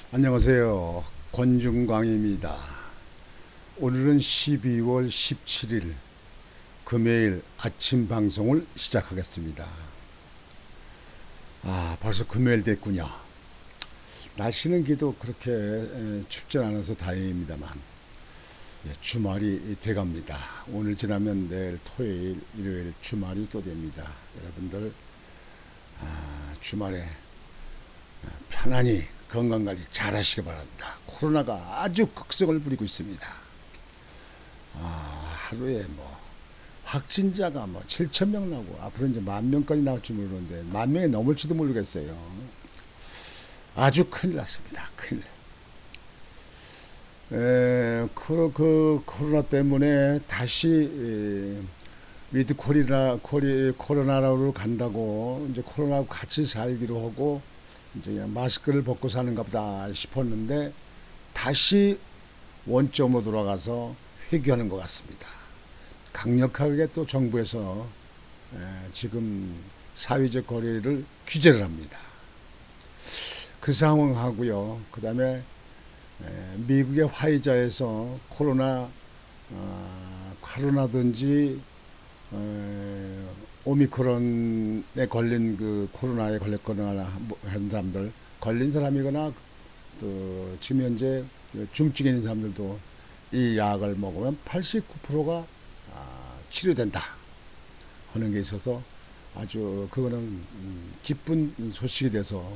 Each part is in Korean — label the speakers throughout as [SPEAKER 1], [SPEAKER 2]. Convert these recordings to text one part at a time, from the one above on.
[SPEAKER 1] 안녕하세요. 권중광입니다. 오늘은 12월 17일 금요일 아침 방송을 시작하겠습니다. 벌써 금요일 됐군요. 날씨는 그래도 그렇게 춥진 않아서 다행입니다만 주말이 돼갑니다. 오늘 지나면 내일 토요일, 일요일 주말이 또 됩니다. 여러분들 주말에 편안히 건강관리 잘 하시기 바랍니다. 코로나가 아주 극성을 부리고 있습니다. 하루에 확진자가 7천 명 나고 앞으로 이제 1만 명까지 나올지 모르는데 1만 명이 넘을지도 모르겠어요. 아주 큰일 났습니다. 큰일. 그 코로나 때문에 다시 위드 코로나로 간다고 이제 코로나하고 같이 살기로 하고 이제 그냥 마스크를 벗고 사는가 보다 싶었는데 다시 원점으로 돌아가서 회귀하는 것 같습니다. 강력하게 또 정부에서 지금 사회적 거리를 규제를 합니다. 그 상황하고요. 그 다음에 미국의 화이자에서 코로나든지 오미크론에 걸린 그 코로나에 걸렸거나 한 사람들 걸린 사람이거나 또 지금 현재 중증에 있는 사람들도 이 약을 먹으면 89%가 치료된다 하는 게 있어서 아주 그거는 기쁜 소식이 돼서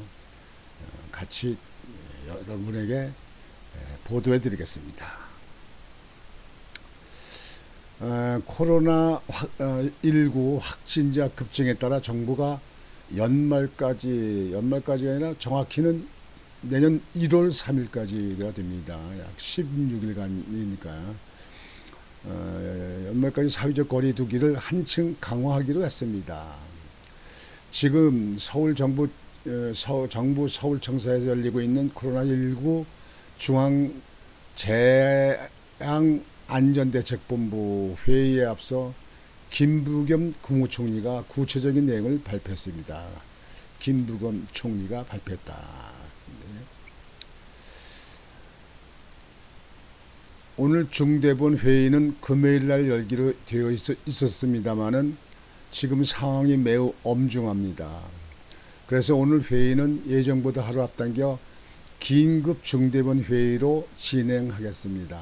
[SPEAKER 1] 같이 여러분에게 보도해 드리겠습니다. 코로나19 확진자 급증에 따라 정부가 연말까지가 아니라 정확히는 내년 1월 3일까지가 됩니다. 약 16일간이니까 연말까지 사회적 거리 두기를 한층 강화하기로 했습니다. 지금 정부 서울청사에서 열리고 있는 코로나19 중앙재앙안전대책본부 회의에 앞서 김부겸 국무총리가 구체적인 내용을 발표했습니다. 김부겸 총리가 발표했다. 오늘 중대본 회의는 금요일날 열기로 되어 있었습니다마는 지금 상황이 매우 엄중합니다. 그래서 오늘 회의는 예정보다 하루 앞당겨 긴급 중대본 회의로 진행하겠습니다.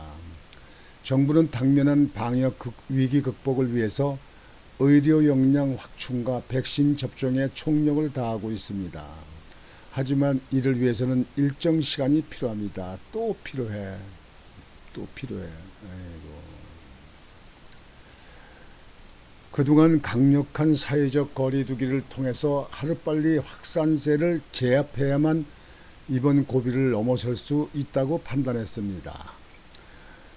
[SPEAKER 1] 정부는 당면한 방역 위기 극복을 위해서 의료 역량 확충과 백신 접종에 총력을 다하고 있습니다. 하지만 이를 위해서는 일정 시간이 필요합니다. 또 필요해. 아이고. 그동안 강력한 사회적 거리두기를 통해서 하루빨리 확산세를 제압해야만 이번 고비를 넘어설 수 있다고 판단했습니다.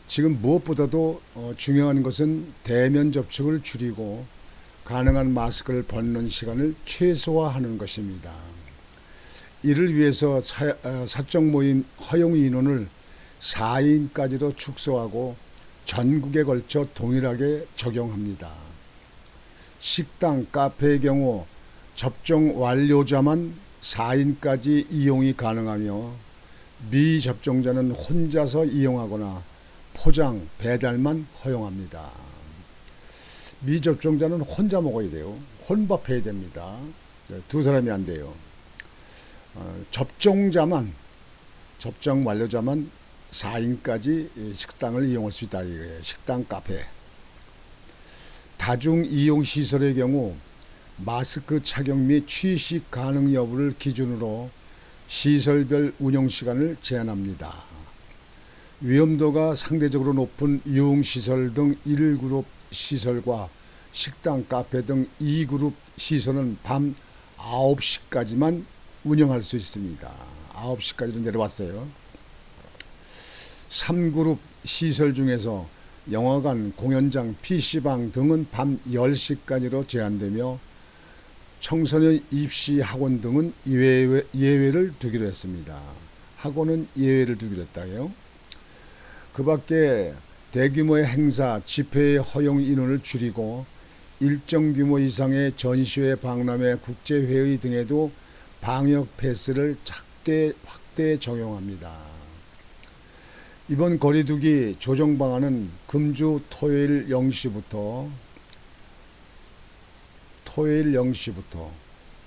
[SPEAKER 1] 지금 무엇보다도 중요한 것은 대면 접촉을 줄이고 가능한 마스크를 벗는 시간을 최소화하는 것입니다. 이를 위해서 사적 모임 허용 인원을 4인까지도 축소하고 전국에 걸쳐 동일하게 적용합니다. 식당, 카페의 경우 접종 완료자만 4인까지 이용이 가능하며 미접종자는 혼자서 이용하거나 포장, 배달만 허용합니다. 미접종자는 혼자 먹어야 돼요. 혼밥해야 됩니다. 두 사람이 안 돼요. 접종 완료자만 4인까지 식당을 이용할 수 있다 이거예요. 식당, 카페. 다중 이용 시설의 경우 마스크 착용 및 취식 가능 여부를 기준으로 시설별 운영 시간을 제한합니다. 위험도가 상대적으로 높은 유흥시설 등 1그룹 시설과 식당, 카페 등 2그룹 시설은 밤 9시까지만 운영할 수 있습니다. 9시까지도 내려왔어요. 3그룹 시설 중에서 영화관, 공연장, PC방 등은 밤 10시까지로 제한되며 청소년 입시 학원 등은 예외를 두기로 했습니다. 학원은 예외를 두기로 했다고요. 그 밖에 대규모의 행사, 집회의 허용 인원을 줄이고 일정 규모 이상의 전시회, 박람회, 국제회의 등에도 방역 패스를 작게 확대 적용합니다. 이번 거리두기 조정 방안은 금주 토요일 0시부터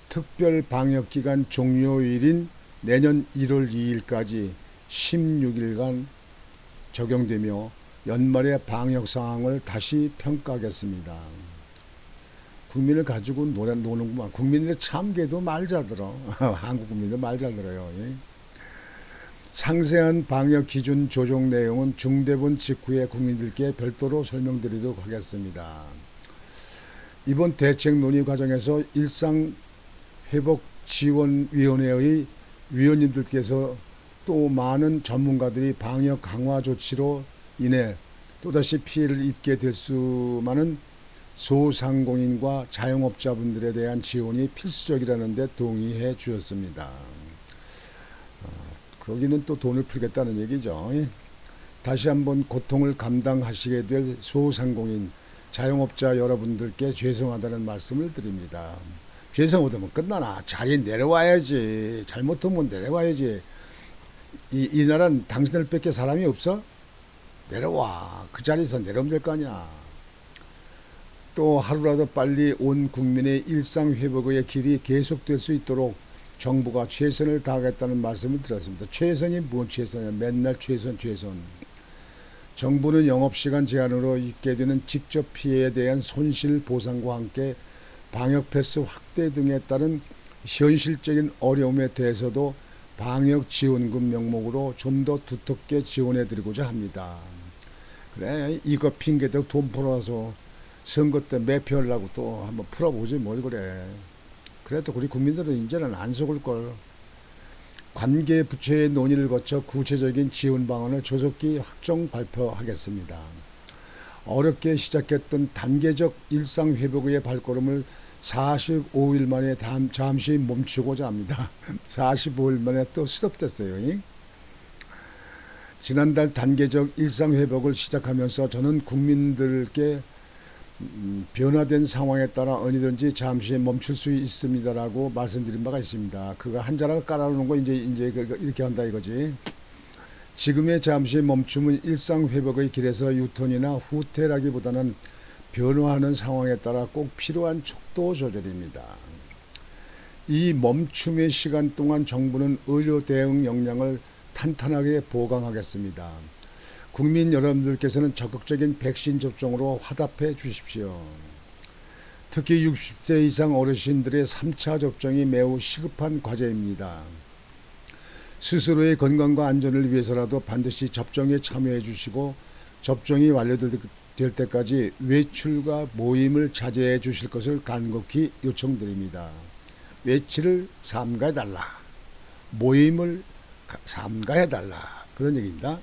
[SPEAKER 1] 특별 방역기간 종료일인 내년 1월 2일까지 16일간 적용되며 연말에 방역 상황을 다시 평가하겠습니다. 국민을 가지고 노는구만. 국민들의 참개도 말 잘 들어. 한국 국민들 말 잘 들어요. 상세한 방역 기준 조정 내용은 중대본 직후에 국민들께 별도로 설명드리도록 하겠습니다. 이번 대책 논의 과정에서 일상회복지원위원회의 위원님들께서 또 많은 전문가들이 방역 강화 조치로 인해 또다시 피해를 입게 될 수많은 소상공인과 자영업자분들에 대한 지원이 필수적이라는 데 동의해 주셨습니다. 거기는 또 돈을 풀겠다는 얘기죠. 다시 한번 고통을 감당하시게 될 소상공인, 자영업자 여러분들께 죄송하다는 말씀을 드립니다. 죄송 못하면 끝나나. 자리에 내려와야지. 잘못하면 내려와야지. 이 나라는 당신들 밖에 사람이 없어? 내려와. 그 자리에서 내려오면 될 거 아니야. 또 하루라도 빨리 온 국민의 일상회복의 길이 계속될 수 있도록 정부가 최선을 다하겠다는 말씀을 드렸습니다. 최선이 뭔 최선이야? 맨날 최선. 정부는 영업시간 제한으로 있게 되는 직접 피해에 대한 손실 보상과 함께 방역 패스 확대 등에 따른 현실적인 어려움에 대해서도 방역 지원금 명목으로 좀 더 두텁게 지원해 드리고자 합니다. 그래, 이거 핑계대고 돈 벌어서 선거 때 매표하려고 또 한번 풀어보지 뭘 그래. 그래도 우리 국민들은 이제는 안 속을걸. 관계 부처의 논의를 거쳐 구체적인 지원 방안을 조속히 확정 발표하겠습니다. 어렵게 시작했던 단계적 일상회복의 발걸음을 45일 만에 잠시 멈추고자 합니다. 45일 만에 또 스톱됐어요. 지난달 단계적 일상회복을 시작하면서 저는 국민들께 변화된 상황에 따라 어디든지 잠시 멈출 수 있습니다라고 말씀드린 바가 있습니다. 그거 한자락을 깔아놓은 거 이제 이렇게 한다 이거지. 지금의 잠시 멈춤은 일상회복의 길에서 유턴이나 후퇴라기보다는 변화하는 상황에 따라 꼭 필요한 속도 조절입니다. 이 멈춤의 시간 동안 정부는 의료 대응 역량을 탄탄하게 보강하겠습니다. 국민 여러분들께서는 적극적인 백신 접종으로 화답해 주십시오. 특히 60세 이상 어르신들의 3차 접종이 매우 시급한 과제입니다. 스스로의 건강과 안전을 위해서라도 반드시 접종에 참여해 주시고 접종이 완료될 때까지 외출과 모임을 자제해 주실 것을 간곡히 요청드립니다. 외출을 삼가해달라. 모임을 삼가해달라. 그런 얘기입니다.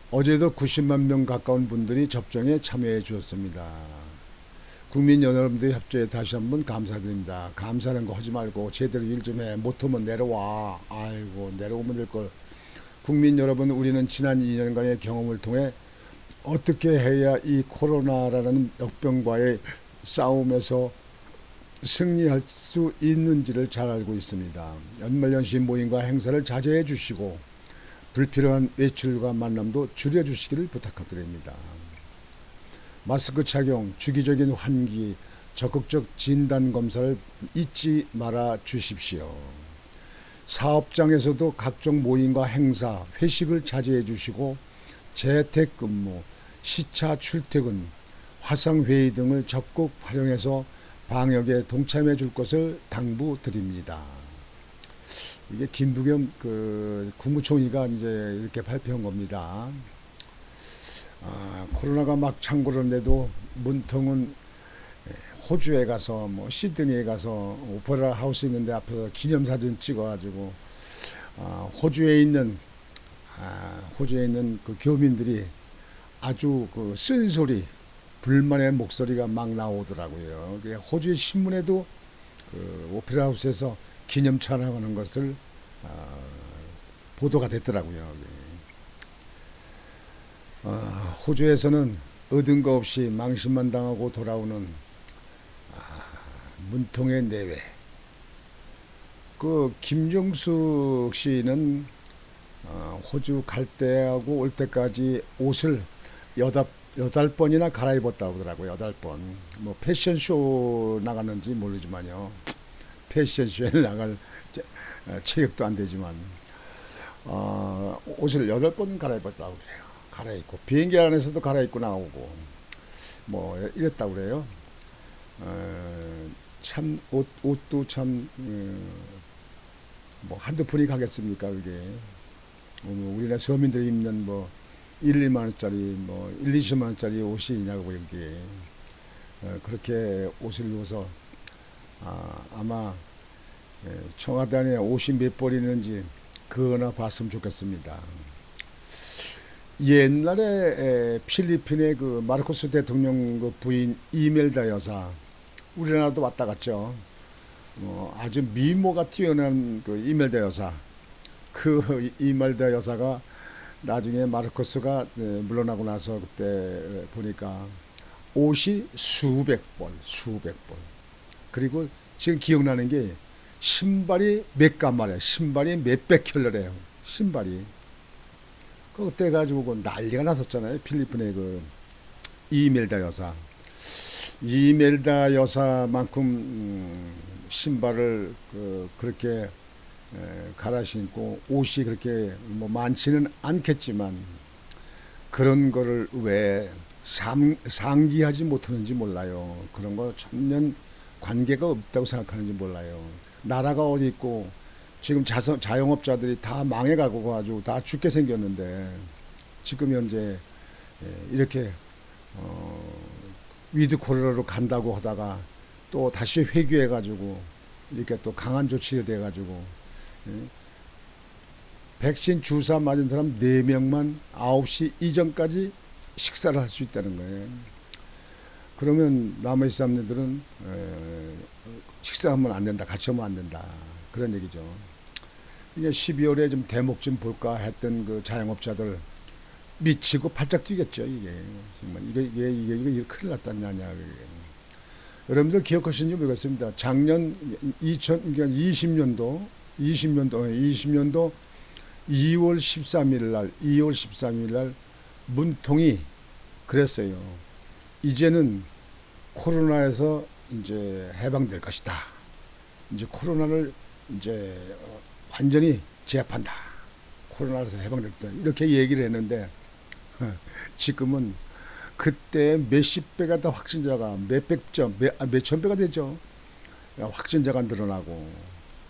[SPEAKER 1] 어제도 90만 명 가까운 분들이 접종에 참여해 주셨습니다. 국민 여러분들의 협조에 다시 한번 감사드립니다. 감사하는 거 하지 말고 제대로 일 좀 해. 못하면 내려와. 아이고 내려오면 될걸. 국민 여러분, 우리는 지난 2년간의 경험을 통해 어떻게 해야 이 코로나라는 역병과의 싸움에서 승리할 수 있는지를 잘 알고 있습니다. 연말연시 모임과 행사를 자제해 주시고 불필요한 외출과 만남도 줄여주시기를 부탁드립니다. 마스크 착용, 주기적인 환기, 적극적 진단검사를 잊지 말아 주십시오. 사업장에서도 각종 모임과 행사, 회식을 자제해 주시고 재택근무, 시차 출퇴근, 화상회의 등을 적극 활용해서 방역에 동참해 줄 것을 당부드립니다. 이게 김부겸 국무총리가 이제 이렇게 발표한 겁니다. 코로나가 막 창궐했는데도 문통은 호주에 가서 시드니에 가서 오페라 하우스 있는데 앞에서 기념사진 찍어가지고 호주에 있는 그 교민들이 아주 그 쓴소리, 불만의 목소리가 막 나오더라고요. 호주의 신문에도 그 오페라 하우스에서 기념 촬영하는 것을 보도가 됐더라고요. 호주에서는 얻은 거 없이 망신만 당하고 돌아오는 문통의 내외, 그 김종숙 씨는 호주 갈 때하고 올 때까지 옷을 여덟 번이나 갈아입었다고 하더라고요. 여덟 번. 뭐 패션쇼 나갔는지 모르지만요. 패션쇼에 나갈 체력도 안 되지만 옷을 여덟 번 갈아입었다고 그래요. 갈아입고 비행기 안에서도 갈아입고 나오고 뭐 이랬다고 그래요. 참 옷도 참 뭐 한두 푼이 가겠습니까 그게. 우리나라 서민들이 입는 뭐 1, 2만 원짜리 뭐 1, 20만 원짜리 옷이냐고 이게. 그렇게 옷을 입어서 아마 청와대 안에 옷이 몇 벌 있는지 그거나 봤으면 좋겠습니다. 옛날에 필리핀의 그 마르코스 대통령 그 부인 이멜다 여사, 우리나라도 왔다 갔죠. 아주 미모가 뛰어난 그 이멜다 여사, 그 이멜다 여사가 나중에 마르코스가 물러나고 나서 그때 보니까 옷이 수백 벌. 그리고 지금 기억나는 게 신발이 몇 간 말이야. 신발이 몇백 켤레래요. 신발이. 그때 가지고 그 난리가 났었잖아요. 필리핀의 그 이멜다 여사. 이멜다 여사만큼 신발을 그렇게 갈아 신고 옷이 그렇게 뭐 많지는 않겠지만 그런 거를 왜 상기하지 못하는지 몰라요. 그런 거 전혀 관계가 없다고 생각하는지 몰라요. 나라가 어디 있고 지금 자영업자들이 다 망해가고 가지고 다 죽게 생겼는데 지금 현재 이렇게 위드 코로나로 간다고 하다가 또 다시 회귀해가지고 이렇게 또 강한 조치가 돼가지고 백신 주사 맞은 사람 4명만 9시 이전까지 식사를 할 수 있다는 거예요. 그러면 나머지 사람들은 식사하면 안 된다, 같이 하면 안 된다, 그런 얘기죠. 이게 12월에 좀 대목 좀 볼까 했던 그 자영업자들 미치고 팔짝 뛰겠죠. 이게 정말 이게 큰일 났다냐냐. 여러분들 기억하시는지 모르겠습니다. 작년 2020년도 2월 13일 날 문통이 그랬어요. 이제는 코로나에서 이제 해방될 것이다. 이제 코로나를 이제 완전히 제압한다. 코로나에서 해방됐다. 이렇게 얘기를 했는데 지금은 그때 몇십 배가 더 확진자가 몇천 배가 되죠. 확진자가 늘어나고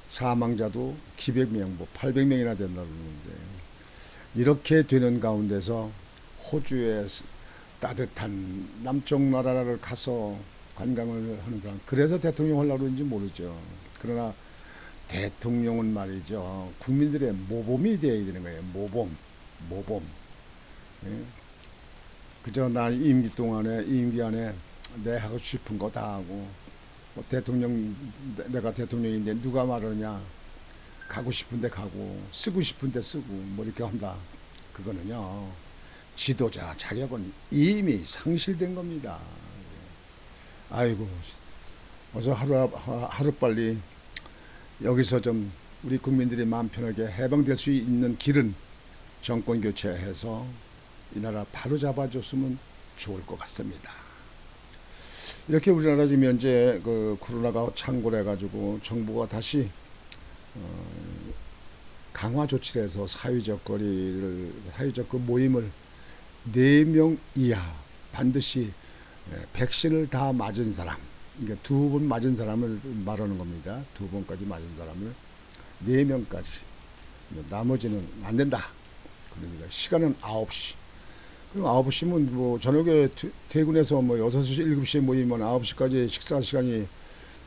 [SPEAKER 1] 사망자도 기백 명, 뭐 800명이나 된다 그러는데 이렇게 되는 가운데서 호주의 따뜻한 남쪽 나라를 가서 관광을 하는 사람, 그래서 대통령 하려고 그런지 모르죠. 그러나 대통령은 말이죠, 국민들의 모범이 되어야 되는 거예요. 모범. 예? 그저 나 임기 안에 내 하고 싶은 거 다 하고, 뭐 내가 대통령인데 누가 말하냐, 가고 싶은데 가고 쓰고 싶은데 쓰고 뭐 이렇게 한다. 그거는요, 지도자 자격은 이미 상실된 겁니다. 아이고, 어서 하루빨리 여기서 좀 우리 국민들이 마음 편하게 해방될 수 있는 길은 정권 교체해서 이 나라 바로 잡아줬으면 좋을 것 같습니다. 이렇게 우리나라 지금 현재 그 코로나가 창궐해 가지고 정부가 다시 강화 조치를 해서 사회적 그 모임을 4명 이하 반드시 백신을 다 맞은 사람, 그러니까 2번 맞은 사람을 말하는 겁니다. 2번까지 맞은 사람을 4명까지, 나머지는 안 된다. 그러니까 시간은 9시. 그럼 9시면 뭐 저녁에 퇴근해서 뭐 6시, 7시에 모이면 9시까지 식사 시간이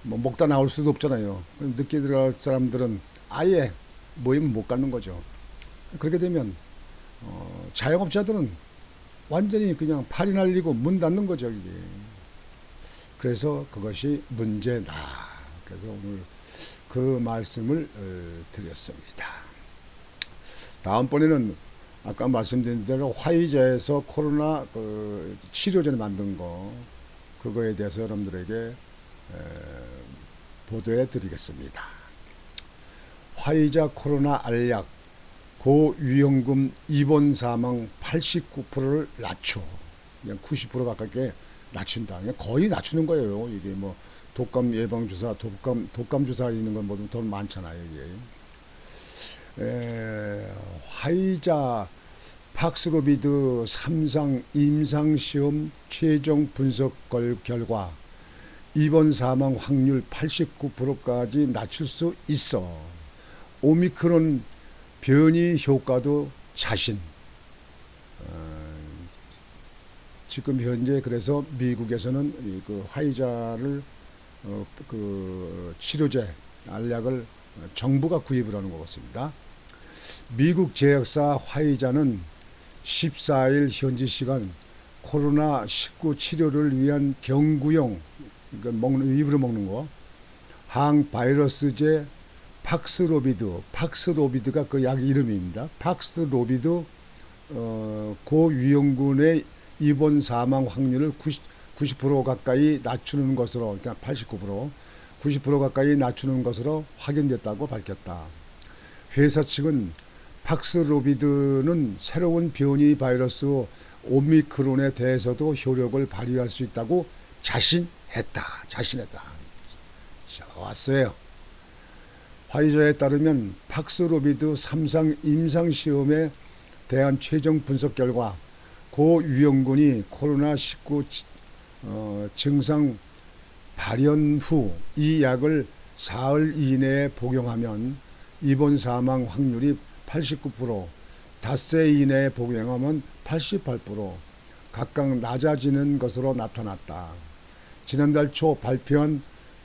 [SPEAKER 1] 뭐 먹다 나올 수도 없잖아요. 늦게 들어갈 사람들은 아예 모이면 못 가는 거죠. 그렇게 되면 자영업자들은 완전히 그냥 팔이 날리고 문 닫는 거죠, 이게. 그래서 그것이 문제다. 그래서 오늘 그 말씀을 드렸습니다. 다음번에는 아까 말씀드린 대로 화이자에서 코로나 그 치료제를 만든 거, 그거에 대해서 여러분들에게 보도해 드리겠습니다. 화이자 코로나 알약 고위험군 입원 사망 89%를 낮춰. 그냥 90% 가깝게 낮춘다. 그냥 거의 낮추는 거예요. 이게 뭐 독감 예방 주사, 독감 주사 있는 건 뭐든 더 많잖아요. 이게. 화이자 팍스로비드 3상 임상 시험 최종 분석 결과 입원 사망 확률 89%까지 낮출 수 있어. 오미크론 변이 효과도 자신. 지금 현재 그래서 미국에서는 그 화이자를 그 치료제 알약을 정부가 구입을 하는 것 같습니다. 미국 제약사 화이자는 14일 현지 시간 코로나19 치료를 위한 경구용, 그러니까 입으로 먹는 거, 항바이러스제 팍스로비드가 그 약 이름입니다. 팍스로비드 고위험군의 입원 사망 확률을 90% 가까이 낮추는 것으로, 그러니까 89%, 90% 가까이 낮추는 것으로 확인됐다고 밝혔다. 회사 측은 팍스로비드는 새로운 변이 바이러스 오미크론에 대해서도 효력을 발휘할 수 있다고 자신했다. 좋았어요. 화이자에 따르면 팍스로비드 3상 임상시험에 대한 최종 분석 결과 고위험군이 코로나19 증상 발현 후 이 약을 사흘 이내에 복용하면 입원 사망 확률이 89%, 닷새 이내에 복용하면 88% 각각 낮아지는 것으로 나타났다. 지난달 초 발표한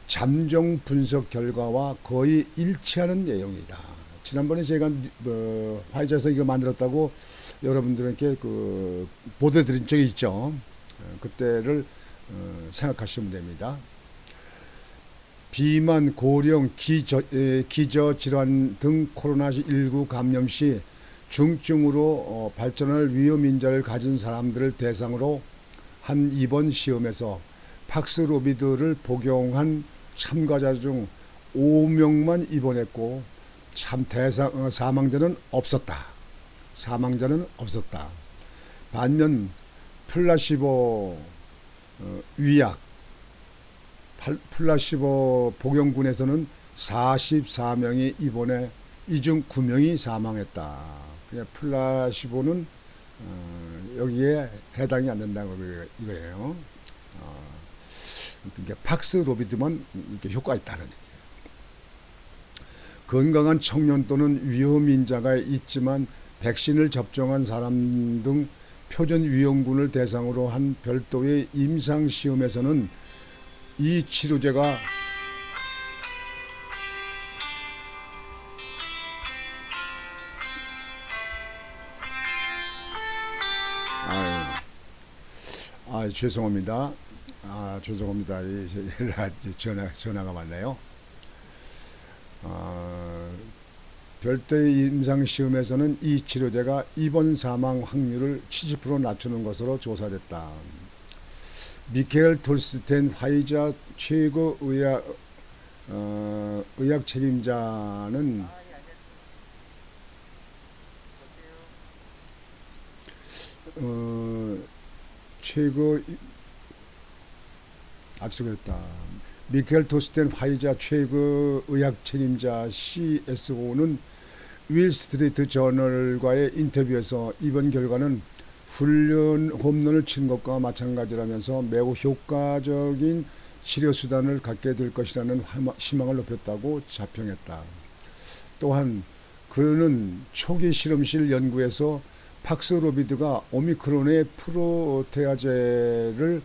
[SPEAKER 1] 잠정 분석 결과와 거의 일치하는 내용이다. 지난번에 제가 화이자에서 이거 만들었다고 여러분들에게 보도드린 적이 있죠. 그때를 생각하시면 됩니다. 비만, 고령, 기저질환 등 코로나19 감염 시 중증으로 발전할 위험 인자를 가진 사람들을 대상으로 한 이번 시험에서 팍스로비드를 복용한 참가자 중 5명만 입원했고 사망자는 없었다. 반면 플라시보 플라시보 복용군에서는 44명이 입원해 이 중 9명이 사망했다. 그냥 플라시보는 여기에 해당이 안 된다고 이거예요. 그러니까 팍스로비드만 이렇게 효과가 있다는 얘기예요. 건강한 청년 또는 위험인자가 있지만 백신을 접종한 사람 등 표준 위험군을 대상으로 한 별도의 임상시험에서는 이 치료제가 죄송합니다. 죄송합니다. 전화가 왔네요. 별도의 임상시험에서는 이 치료제가 입원 사망 확률을 70% 낮추는 것으로 조사됐다. 미케일 톨스텐 화이자 최고 의학 책임자는 압수했다. 미케일 톨스텐 화이자 최고 의학 책임자 CSO는 윌 스트리트 저널과의 인터뷰에서 이번 결과는 훈련 홈런을 친 것과 마찬가지라면서 매우 효과적인 치료 수단을 갖게 될 것이라는 희망을 높였다고 자평했다. 또한 그는 초기 실험실 연구에서 팍스로비드가 오미크론의 프로테아제를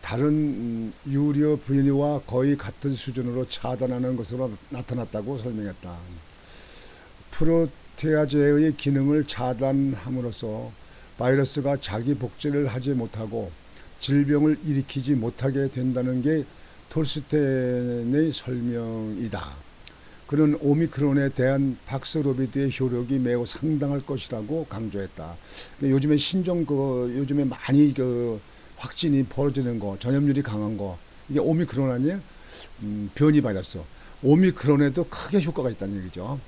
[SPEAKER 1] 다른 유료 변이와 거의 같은 수준으로 차단하는 것으로 나타났다고 설명했다. 프로테아제의 기능을 차단함으로써 바이러스가 자기 복제를 하지 못하고 질병을 일으키지 못하게 된다는 게 톨스텐의 설명이다. 그는 오미크론에 대한 팍스로비드의 효력이 매우 상당할 것이라고 강조했다. 요즘에 요즘에 많이 확진이 벌어지는 거, 전염률이 강한 거, 이게 오미크론 아니에요? 변이 바이러스. 오미크론에도 크게 효과가 있다는 얘기죠.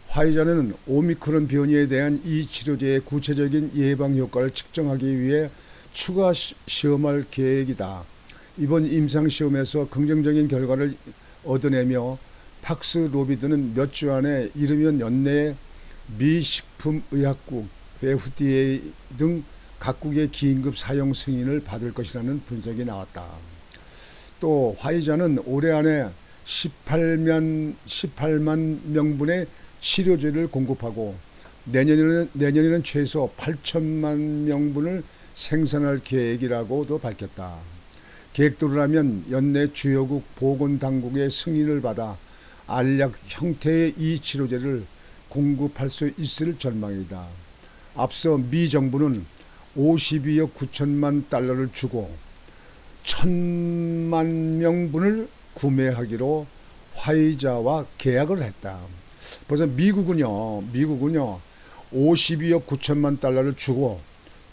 [SPEAKER 1] 화이자는 오미크론 변이에 대한 이 치료제의 구체적인 예방 효과를 측정하기 위해 추가 시험할 계획이다. 이번 임상시험에서 긍정적인 결과를 얻어내며 팍스로비드는 몇 주 안에 이르면 연내에 미 식품의약국, FDA 등 각국의 긴급 사용 승인을 받을 것이라는 분석이 나왔다. 또 화이자는 올해 안에 18만 명분의 치료제를 공급하고 내년에는 최소 8천만 명분을 생산할 계획이라고도 밝혔다. 계획대로라면 연내 주요국 보건당국의 승인을 받아 알약 형태의 이 치료제를 공급할 수 있을 전망이다. 앞서 미 정부는 52억 9천만 달러를 주고 1천만 명분을 구매하기로 화이자와 계약을 했다. 벌써 미국은요 52억 9천만 달러를 주고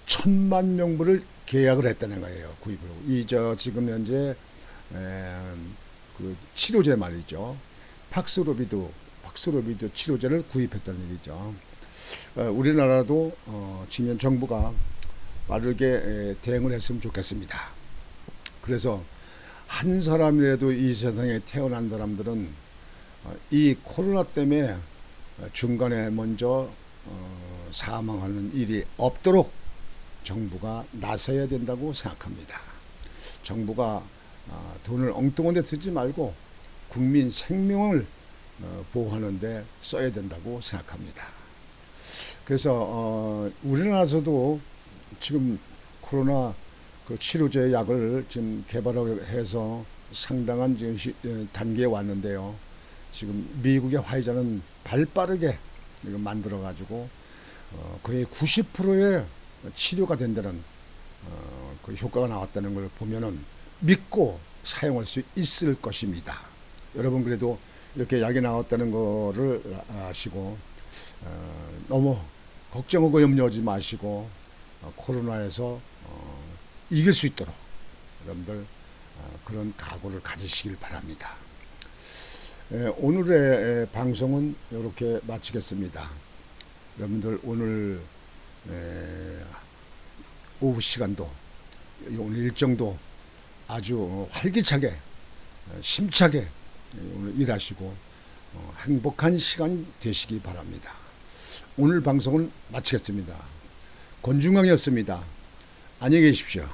[SPEAKER 1] 1천만 명분을 계약을 했다는 거예요. 구입으로. 지금 현재 그 치료제 말이죠. 팍스로비드 치료제를 구입했다는 얘기죠. 우리나라도 지금 정부가 빠르게 대응을 했으면 좋겠습니다. 그래서 한 사람이라도 이 세상에 태어난 사람들은 이 코로나 때문에 중간에 먼저 사망하는 일이 없도록 정부가 나서야 된다고 생각합니다. 정부가 돈을 엉뚱한 데 쓰지 말고 국민 생명을 보호하는 데 써야 된다고 생각합니다. 그래서 우리나라에서도 지금 코로나 그 치료제 약을 지금 개발을 해서 상당한 지금 단계에 왔는데요. 지금 미국의 화이자는 발빠르게 이거 만들어 가지고 거의 90%의 치료가 된다는 그 효과가 나왔다는 걸 보면은 믿고 사용할 수 있을 것입니다. 여러분 그래도 이렇게 약이 나왔다는 거를 아시고 너무 걱정하고 염려하지 마시고 코로나에서 이길 수 있도록 여러분들 그런 각오를 가지시길 바랍니다. 오늘의 방송은 이렇게 마치겠습니다. 여러분들 오늘 오후 시간도 오늘 일정도 아주 활기차게 심차게 오늘 일하시고 행복한 시간 되시기 바랍니다. 오늘 방송은 마치겠습니다. 권중광이었습니다. 안녕히 계십시오.